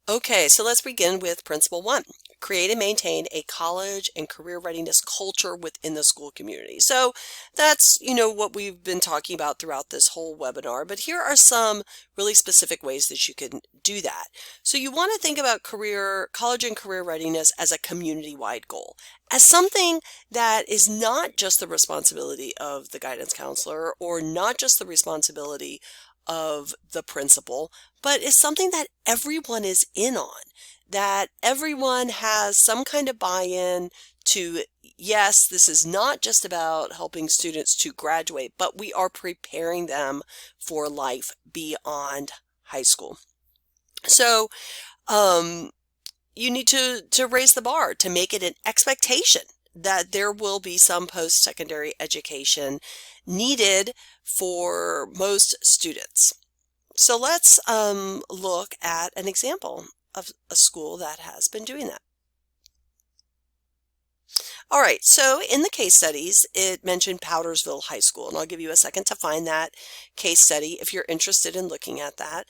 Okay, so let's begin with principle one. Create and maintain a college and career readiness culture within the school community. So that's, what we've been talking about throughout this whole webinar, but here are some really specific ways that you can do that. So you want to think about college and career readiness as a community-wide goal, as something that is not just the responsibility of the guidance counselor or not just the responsibility of the principal, but is something that everyone is in on, that everyone has some kind of buy-in to, yes, this is not just about helping students to graduate, but we are preparing them for life beyond high school. So, you need to raise the bar to make it an expectation that there will be some post-secondary education needed for most students. So let's look at an example of a school that has been doing that. All right, so in the case studies, it mentioned Powdersville High School, and I'll give you a second to find that case study if you're interested in looking at that.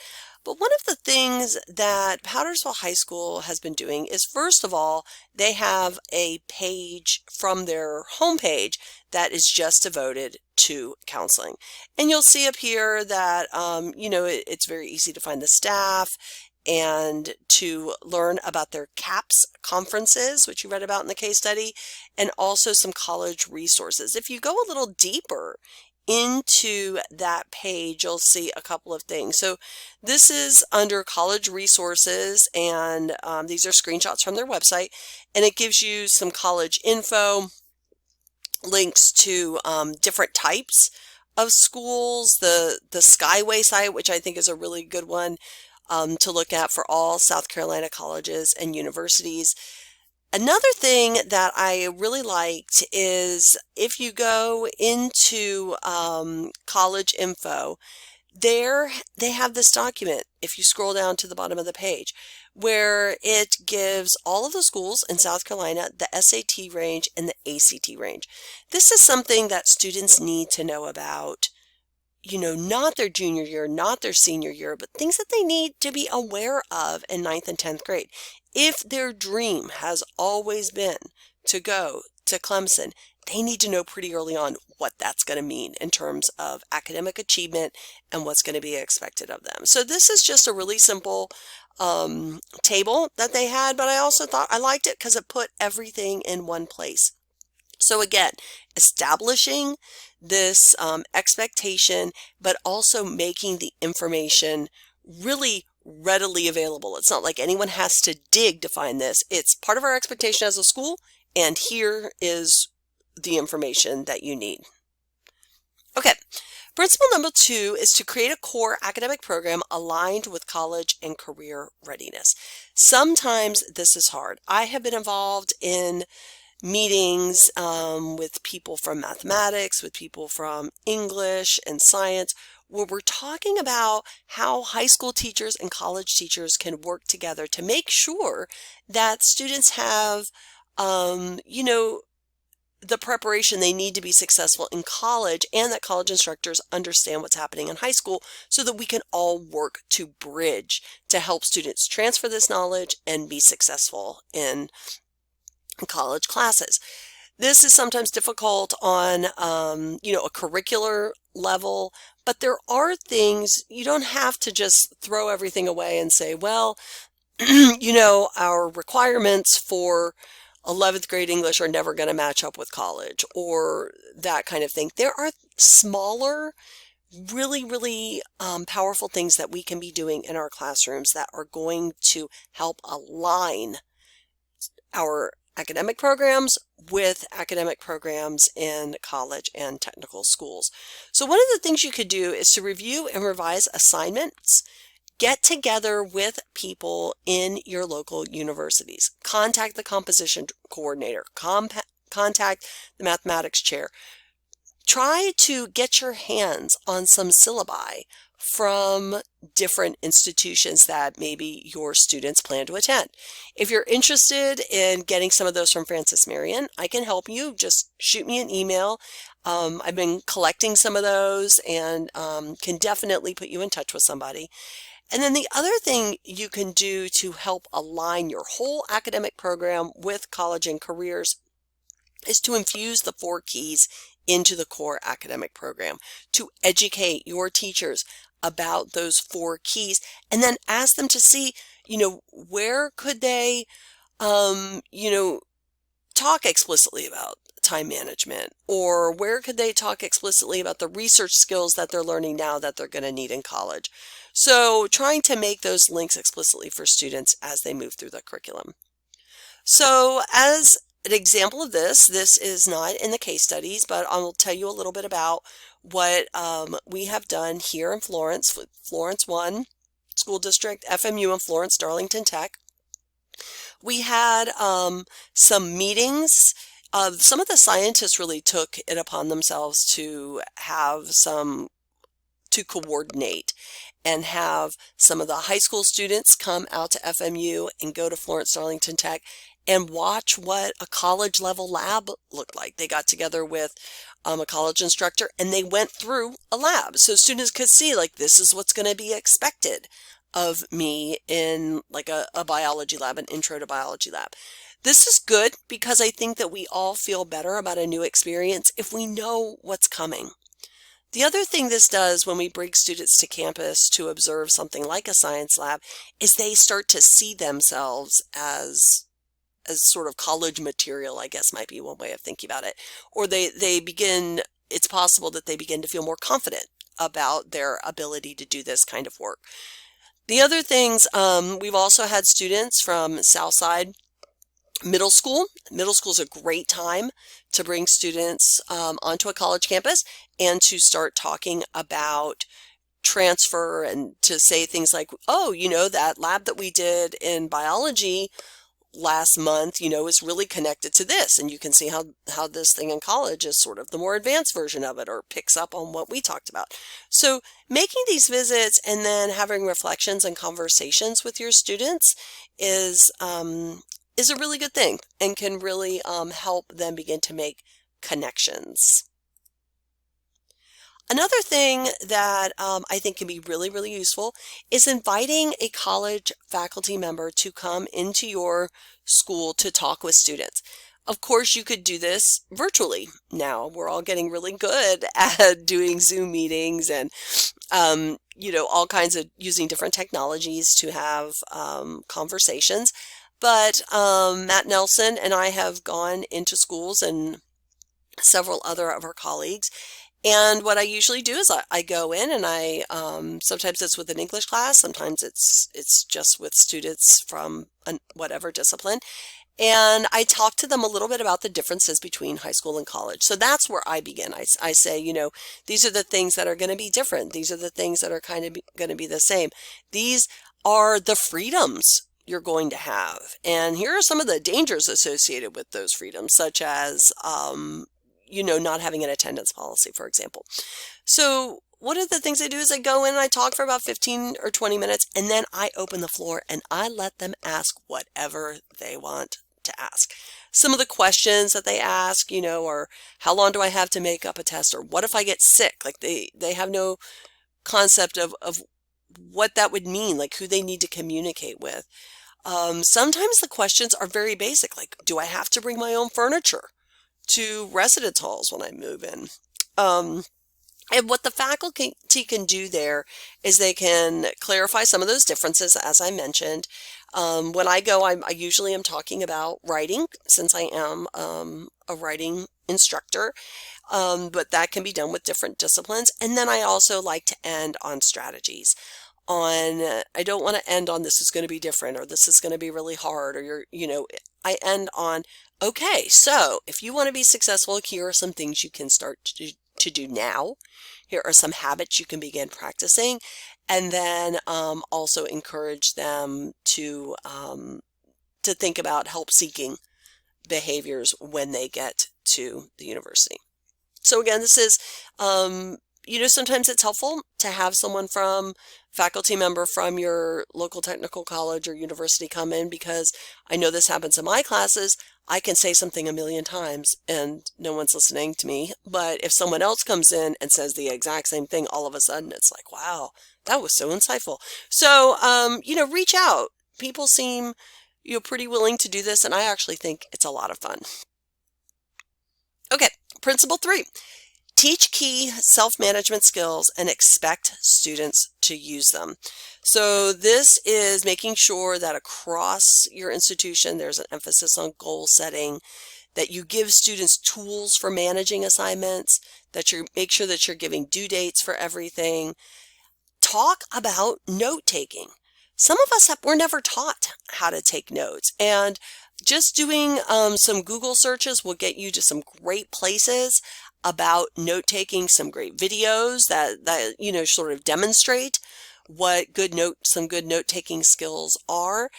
But one of the things that Powdersville High School has been doing is, first of all, they have a page from their homepage that is just devoted to counseling. And you'll see up here that, it's very easy to find the staff and to learn about their CAPS conferences, which you read about in the case study, and also some college resources. If you go a little deeper into that page, you'll see a couple of things. So this is under college resources, and these are screenshots from their website, and it gives you some college info, links to different types of schools, the Skyway site, which I think is a really good one to look at for all South Carolina colleges and universities. Another thing that I really liked is if you go into college info, there they have this document, if you scroll down to the bottom of the page, where it gives all of the schools in South Carolina, the SAT range and the ACT range. This is something that students need to know about, not their junior year, not their senior year, but things that they need to be aware of in 9th and 10th grade. If their dream has always been to go to Clemson, they need to know pretty early on what that's going to mean in terms of academic achievement and what's going to be expected of them. So this is just a really simple table that they had, but I also thought I liked it because it put everything in one place. So again, establishing this expectation, but also making the information really readily available. It's not like anyone has to dig to find this. It's part of our expectation as a school, and here is the information that you need. Okay, principle number 2 is to create a core academic program aligned with college and career readiness. Sometimes this is hard. I have been involved in meetings with people from mathematics, with people from English and science, where we're talking about how high school teachers and college teachers can work together to make sure that students have, the preparation they need to be successful in college, and that college instructors understand what's happening in high school so that we can all work to bridge to help students transfer this knowledge and be successful in college classes. This is sometimes difficult on, a curricular level, but there are things you don't have to just throw everything away and say, well, our requirements for 11th grade English are never going to match up with college, or that kind of thing. There are smaller, really, really powerful things that we can be doing in our classrooms that are going to help align our academic programs with academic programs in college and technical schools. So one of the things you could do is to review and revise assignments. Get together with people in your local universities. Contact the composition coordinator. Contact the mathematics chair. Try to get your hands on some syllabi from different institutions that maybe your students plan to attend. If you're interested in getting some of those from Francis Marion, I can help you. Just shoot me an email. I've been collecting some of those and can definitely put you in touch with somebody. And then the other thing you can do to help align your whole academic program with college and careers is to infuse the 4 keys into the core academic program, to educate your teachers about those 4 keys, and then ask them to see, where could they, you know, talk explicitly about time management, or where could they talk explicitly about the research skills that they're learning now that they're going to need in college. So trying to make those links explicitly for students as they move through the curriculum. So as an example of this is not in the case studies, but I will tell you a little bit about what we have done here in Florence, with Florence 1 School District, FMU, and Florence Darlington Tech. We had some meetings. Some of the scientists really took it upon themselves to coordinate and have some of the high school students come out to FMU and go to Florence Darlington Tech and watch what a college level lab looked like. They got together with a college instructor and they went through a lab so students could see, like, this is what's going to be expected of me in like a biology lab, an intro to biology lab. This is good because I think that we all feel better about a new experience if we know what's coming. The other thing this does when we bring students to campus to observe something like a science lab is they start to see themselves as sort of college material, I guess might be one way of thinking about it. Or it's possible that they begin to feel more confident about their ability to do this kind of work. The other things, we've also had students from Southside Middle School. Middle school is a great time to bring students onto a college campus and to start talking about transfer and to say things like, oh, that lab that we did in biology last month, is really connected to this. And you can see how this thing in college is sort of the more advanced version of it or picks up on what we talked about. So making these visits and then having reflections and conversations with your students is a really good thing and can really help them begin to make connections. Another thing that I think can be really, really useful is inviting a college faculty member to come into your school to talk with students. Of course, you could do this virtually now. We're all getting really good at doing Zoom meetings and, all kinds of using different technologies to have conversations. But Matt Nelson and I have gone into schools and several other of our colleagues. And what I usually do is I go in and I sometimes it's with an English class, sometimes it's just with students from whatever discipline. And I talk to them a little bit about the differences between high school and college. So that's where I begin. I say, these are the things that are going to be different. These are the things that are kind of going to be the same. These are the freedoms you're going to have. And here are some of the dangers associated with those freedoms, such as, not having an attendance policy, for example. So one of the things I do is I go in and I talk for about 15 or 20 minutes, and then I open the floor and I let them ask whatever they want to ask. Some of the questions that they ask, are how long do I have to make up a test? Or what if I get sick? Like they have no concept of what that would mean, like who they need to communicate with. Sometimes the questions are very basic, like, do I have to bring my own furniture to residence halls when I move in? And what the faculty can do there is they can clarify some of those differences, as I mentioned. When I go, I usually am talking about writing, since I am a writing instructor, but that can be done with different disciplines. And then I also like to end on strategies. I don't want to end on this is going to be different or this is going to be really hard, or I end on, okay, so if you want to be successful, here are some things you can start to do now. Here are some habits you can begin practicing, and then also encourage them to think about help-seeking behaviors when they get to the university. So again, this is sometimes it's helpful to have someone faculty member from your local technical college or university come in, because I know this happens in my classes. I can say something a million times and no one's listening to me. But if someone else comes in and says the exact same thing, all of a sudden it's like, wow, that was so insightful. So, reach out. People seem, pretty willing to do this, and I actually think it's a lot of fun. Okay, principle 3. Teach key self-management skills and expect students to use them. So this is making sure that across your institution there's an emphasis on goal setting, that you give students tools for managing assignments, that you make sure that you're giving due dates for everything. Talk about note-taking. Some of us were never taught how to take notes, and just doing some Google searches will get you to some great places about note-taking, some great videos that sort of demonstrate what some good note-taking skills are.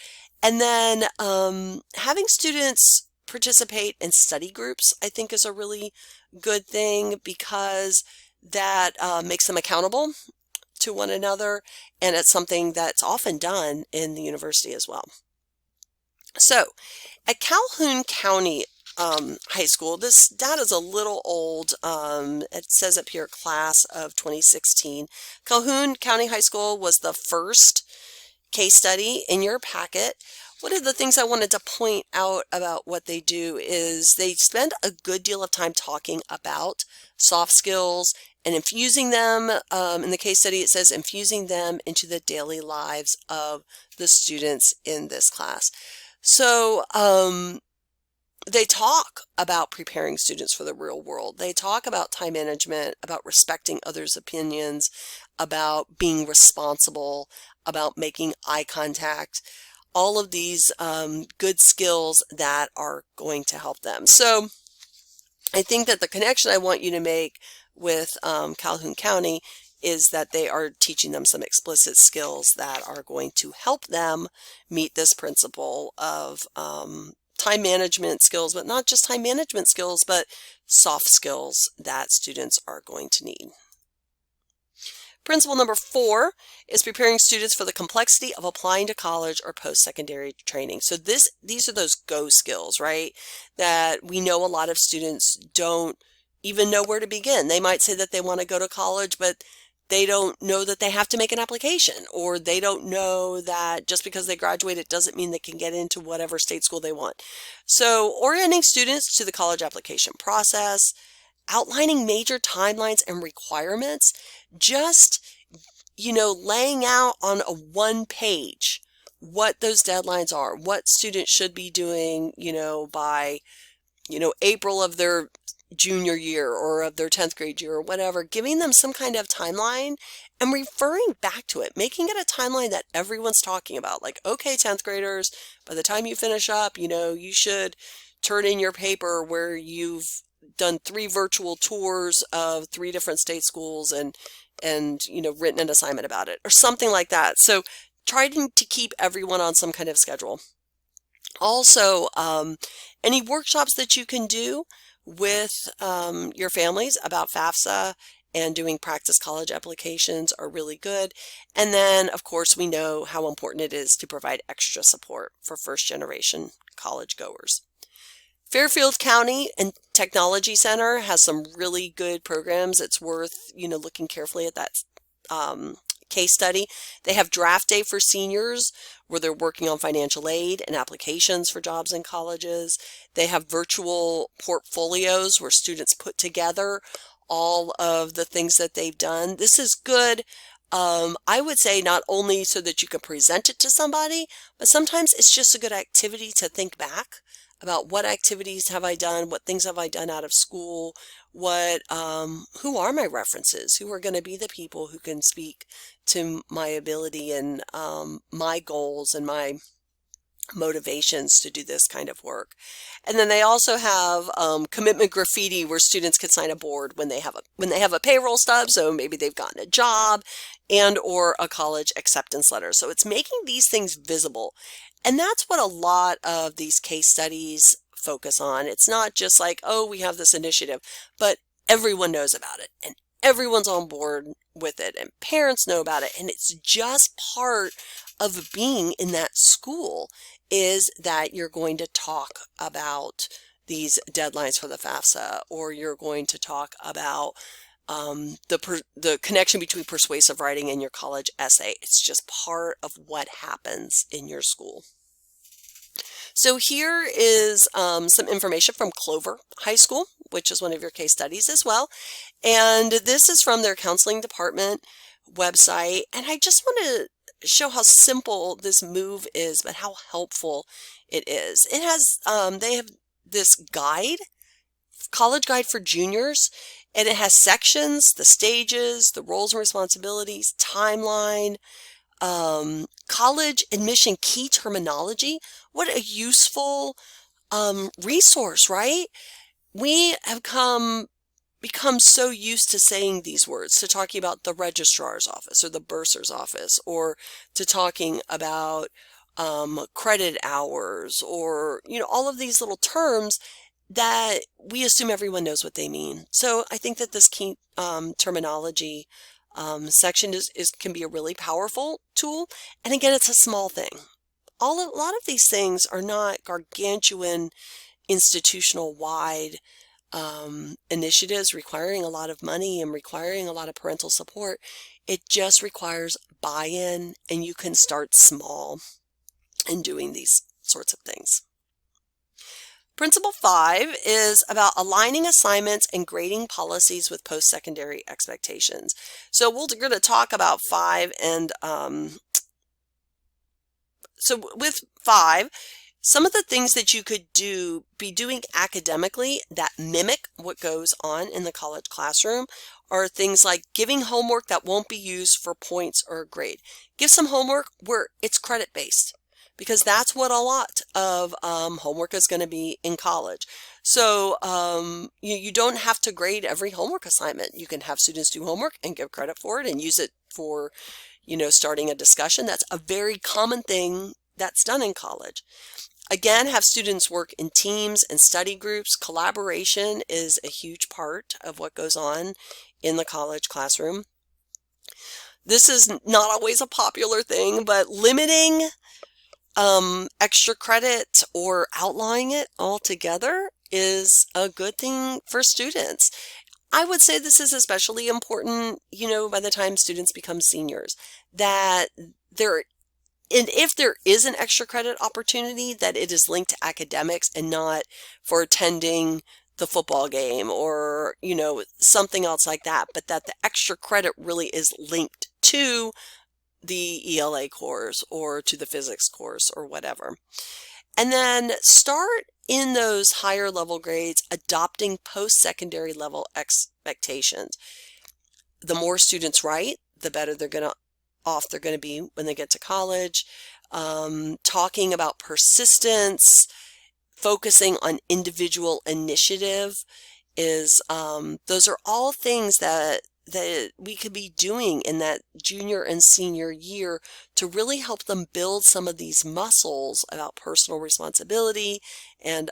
And then having students participate in study groups, I think, is a really good thing, because that makes them accountable to one another, and it's something that's often done in the university as well. So at Calhoun County High School, this data is a little old. It says up here, class of 2016. Calhoun County High School was the first case study in your packet. One of the things I wanted to point out about what they do is they spend a good deal of time talking about soft skills and infusing them. In the case study, it says infusing them into the daily lives of the students in this class. So they talk about preparing students for the real world. They talk about time management, about respecting others' opinions, about being responsible, about making eye contact, all of these good skills that are going to help them. So I think that the connection I want you to make with Calhoun County is that they are teaching them some explicit skills that are going to help them meet this principle of time management skills, but not just time management skills, but soft skills that students are going to need. Principle number 4 is preparing students for the complexity of applying to college or post-secondary training. So these are those go skills, right? That we know a lot of students don't even know where to begin. They might say that they want to go to college, but they don't know that they have to make an application, or they don't know that just because they graduated doesn't mean they can get into whatever state school they want. So orienting students to the college application process, outlining major timelines and requirements, just, laying out on a one page what those deadlines are, what students should be doing, by, April of their junior year or of their 10th grade year or whatever, giving them some kind of timeline and referring back to it, making it a timeline that everyone's talking about. Like, okay, 10th graders, by the time you finish up, you should turn in your paper where you've done 3 virtual tours of 3 different state schools and written an assignment about it or something like that. So trying to keep everyone on some kind of schedule. Also, any workshops that you can do with your families about FAFSA and doing practice college applications are really good. And then, of course, we know how important it is to provide extra support for first-generation college goers. Fairfield County and Technology Center has some really good programs. It's worth, looking carefully at that case study. They have draft day for seniors where they're working on financial aid and applications for jobs in colleges. They have virtual portfolios where students put together all of the things that they've done. This is good. I would say not only so that you can present it to somebody, but sometimes it's just a good activity to think back about what activities have I done, what things have I done out of school, who are my references, who are going to be the people who can speak to my ability and my goals and my motivations to do this kind of work. And then they also have commitment graffiti where students can sign a board when they have a payroll stub, so maybe they've gotten a job and or a college acceptance letter. So it's making these things visible. And that's what a lot of these case studies focus on. It's not just like, oh, we have this initiative, but everyone knows about it and everyone's on board with it and parents know about it, and it's just part of being in that school is that you're going to talk about these deadlines for the FAFSA, or you're going to talk about the connection between persuasive writing and your college essay. It's just part of what happens in your school. So here is some information from Clover High School, which is one of your case studies as well. And this is from their counseling department website. And I just want to show how simple this move is, but how helpful it is. It has, they have this guide, college guide for juniors, and it has sections, the stages, the roles and responsibilities, timeline, college admission key terminology. What a useful resource, right? We have become so used to saying these words, to talking about the registrar's office or the bursar's office, or to talking about credit hours, or, you know, all of these little terms that we assume everyone knows what they mean. So I think that this key terminology section can be a really powerful tool. And again, it's a small thing. A lot of these things are not gargantuan institutional wide initiatives requiring a lot of money and requiring a lot of parental support. It just requires buy-in, and you can start small in doing these sorts of things. Principle 5 is about aligning assignments and grading policies with post-secondary expectations. So we're going to talk about 5, and so with 5, some of the things that you could be doing academically that mimic what goes on in the college classroom are things like giving homework that won't be used for points or a grade. Give some homework where it's credit-based, because that's what a lot of homework is going to be in college. So you don't have to grade every homework assignment. You can have students do homework and give credit for it and use it for, you know, starting a discussion. That's a very common thing that's done in college. Again, have students work in teams and study groups. Collaboration is a huge part of what goes on in the college classroom. This is not always a popular thing, but limiting extra credit or outlawing it altogether is a good thing for students. I would say this is especially important, you know, by the time students become seniors, that if there is an extra credit opportunity, that it is linked to academics and not for attending the football game or, you know, something else like that, but that the extra credit really is linked to the ELA course or to the physics course or whatever. And then start in those higher level grades adopting post-secondary level expectations. The more students write, the better they're going to be when they get to college. Talking about persistence, focusing on individual initiative is those are all things that we could be doing in that junior and senior year to really help them build some of these muscles about personal responsibility and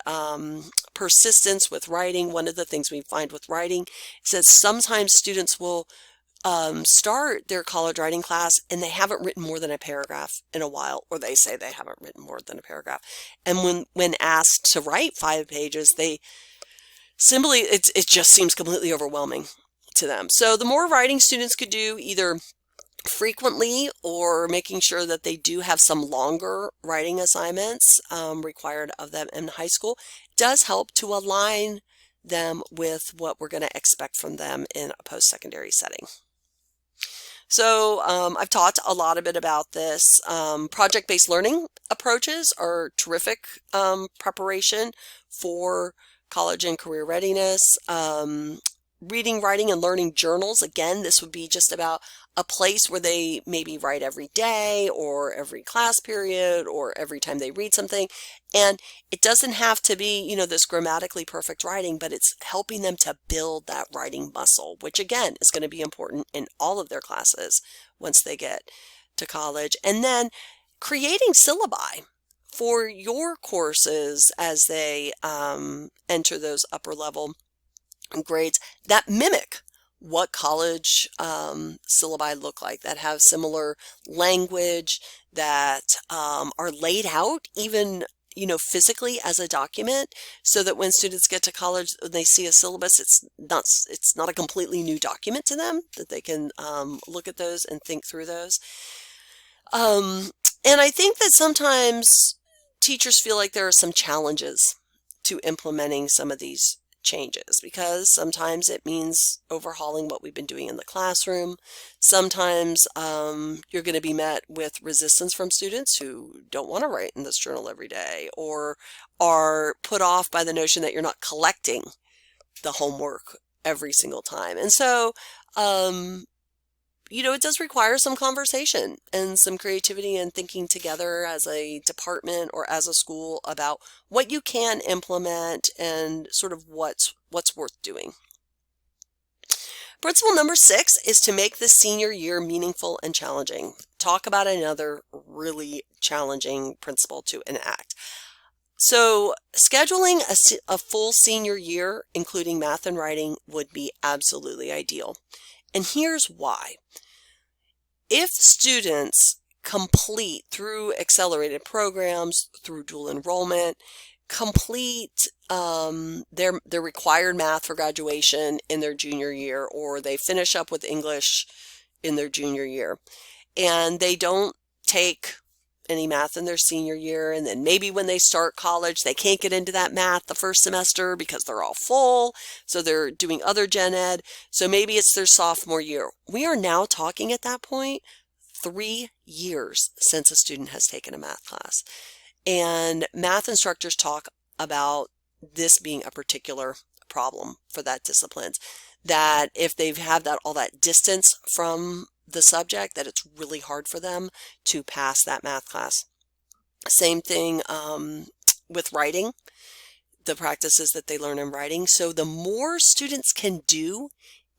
persistence with writing. One of the things we find with writing is that sometimes students will start their college writing class and they haven't written more than a paragraph in a while, or they say they haven't written more than a paragraph. And when asked to write 5 pages, they simply, it just seems completely overwhelming to them. So the more writing students could do, either frequently or making sure that they do have some longer writing assignments required of them in high school, does help to align them with what we're going to expect from them in a post-secondary setting. So I've talked a lot about this. Project-based learning approaches are terrific preparation for college and career readiness. Reading, writing, and learning journals. Again, this would be just about a place where they maybe write every day or every class period or every time they read something. And it doesn't have to be, you know, this grammatically perfect writing, but it's helping them to build that writing muscle, which again is going to be important in all of their classes once they get to college. And then creating syllabi for your courses as they enter those upper level grades that mimic what college syllabi look like that have similar language, that are laid out even physically as a document, so that when students get to college and they see a syllabus, it's not a completely new document to them, that they can look at those and think through those. And I think that sometimes teachers feel like there are some challenges to implementing some of these changes, because sometimes it means overhauling what we've been doing in the classroom. Sometimes you're going to be met with resistance from students who don't want to write in this journal every day, or are put off by the notion that you're not collecting the homework every single time. And so it does require some conversation and some creativity and thinking together as a department or as a school about what you can implement and sort of what's worth doing. Principle number 6 is to make the senior year meaningful and challenging. Talk about another really challenging principle to enact. So scheduling a full senior year, including math and writing, would be absolutely ideal. And here's why. If students complete through accelerated programs, through dual enrollment, complete their required math for graduation in their junior year, or they finish up with English in their junior year, and they don't take any math in their senior year, and then maybe when they start college they can't get into that math the first semester because they're all full, so they're doing other gen ed, so maybe it's their sophomore year. We are now talking at that point 3 years since a student has taken a math class, and math instructors talk about this being a particular problem for that discipline, that if they've had all that distance from the subject, that it's really hard for them to pass that math class. Same thing with writing, the practices that they learn in writing. So the more students can do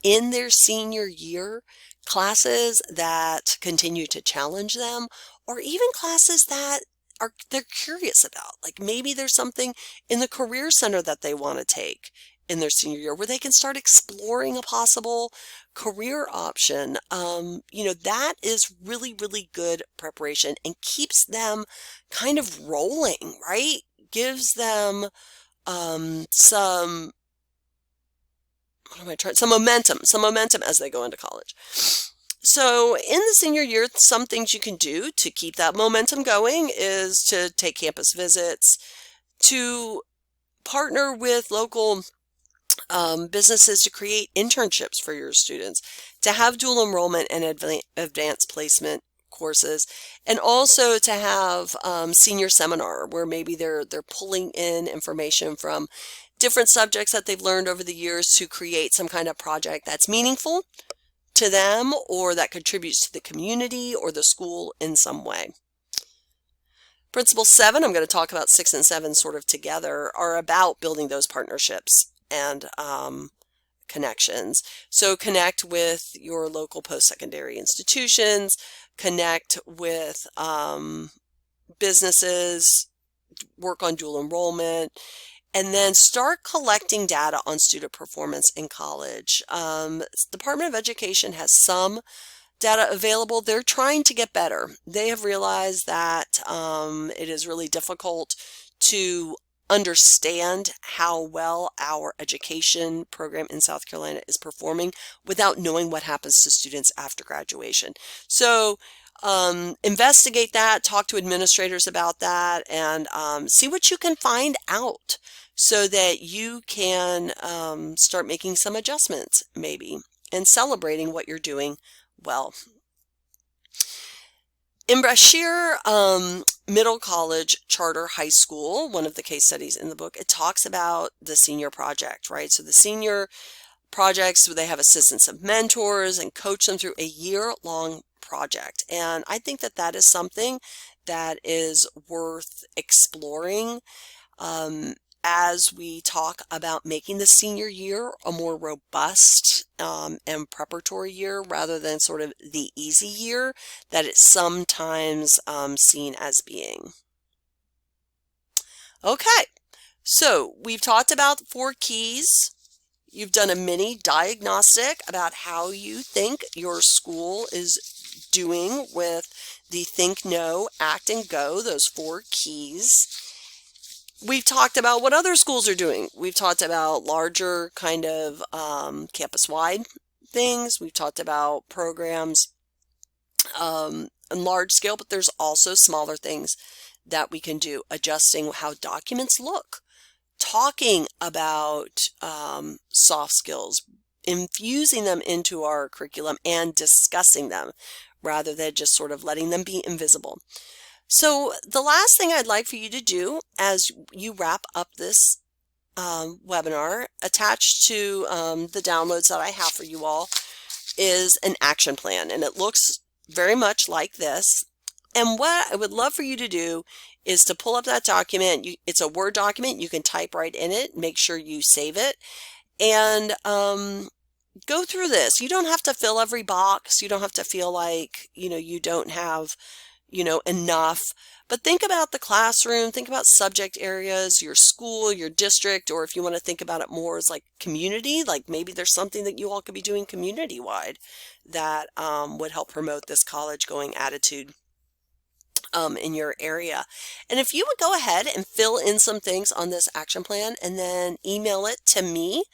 in their senior year, classes that continue to challenge them, or even classes that they're curious about, like maybe there's something in the Career Center that they want to take in their senior year where they can start exploring a possible career option. That is really, really good preparation and keeps them kind of rolling, right? Gives them some momentum as they go into college. So in the senior year, some things you can do to keep that momentum going is to take campus visits, to partner with local businesses to create internships for your students, to have dual enrollment and advanced placement courses, and also to have senior seminar where maybe they're pulling in information from different subjects that they've learned over the years to create some kind of project that's meaningful to them or that contributes to the community or the school in some way. Principle 7, I'm going to talk about 6 and 7 sort of together, are about building those partnerships and connections. So connect with your local post-secondary institutions, connect with businesses, work on dual enrollment, and then start collecting data on student performance in college. Department of Education has some data available. They're trying to get better. They have realized that it is really difficult to understand how well our education program in South Carolina is performing without knowing what happens to students after graduation. So investigate that, talk to administrators about that, and see what you can find out so that you can start making some adjustments maybe and celebrating what you're doing well. In Brashear Middle College Charter High School, one of the case studies in the book, it talks about the senior project, right? So the senior projects, they have assistants of mentors and coach them through a year-long project. And I think that that is something that is worth exploring as we talk about making the senior year a more robust and preparatory year rather than sort of the easy year that it's sometimes seen as being. Okay, so we've talked about 4 keys. You've done a mini diagnostic about how you think your school is doing with the think, know, act, and go, those 4 keys. We've talked about what other schools are doing. We've talked about larger kind of campus-wide things. We've talked about programs on large scale, but there's also smaller things that we can do, adjusting how documents look, talking about soft skills, infusing them into our curriculum and discussing them rather than just sort of letting them be invisible. So the last thing I'd like for you to do as you wrap up this webinar, attached to the downloads that I have for you all, is an action plan, and it looks very much like this. And what I would love for you to do is to pull up that document. It's a Word document. You can type right in it. Make sure you save it, and go through this. You don't have to fill every box. You don't have to feel like, you don't have, enough. But think about the classroom, think about subject areas, your school, your district, or if you want to think about it more as like community, like maybe there's something that you all could be doing community-wide that would help promote this college-going attitude in your area. And if you would go ahead and fill in some things on this action plan and then email it to me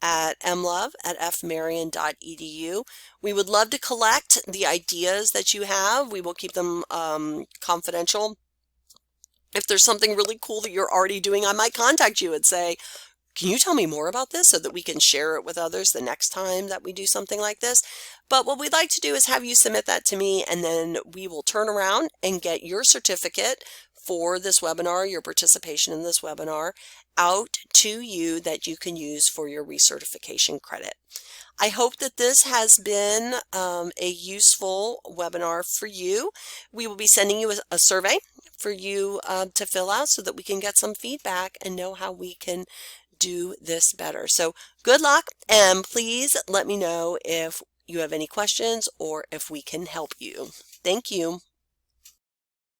at mlove@fmarion.edu. We would love to collect the ideas that you have. We will keep them confidential. If there's something really cool that you're already doing, I might contact you and say, can you tell me more about this so that we can share it with others the next time that we do something like this? But what we'd like to do is have you submit that to me, and then we will turn around and get your certificate for this webinar, your participation in this webinar, out to you that you can use for your recertification credit. I hope that this has been a useful webinar for you. We will be sending you a survey for you to fill out so that we can get some feedback and know how we can do this better. So good luck, and please let me know if you have any questions or if we can help you. Thank you.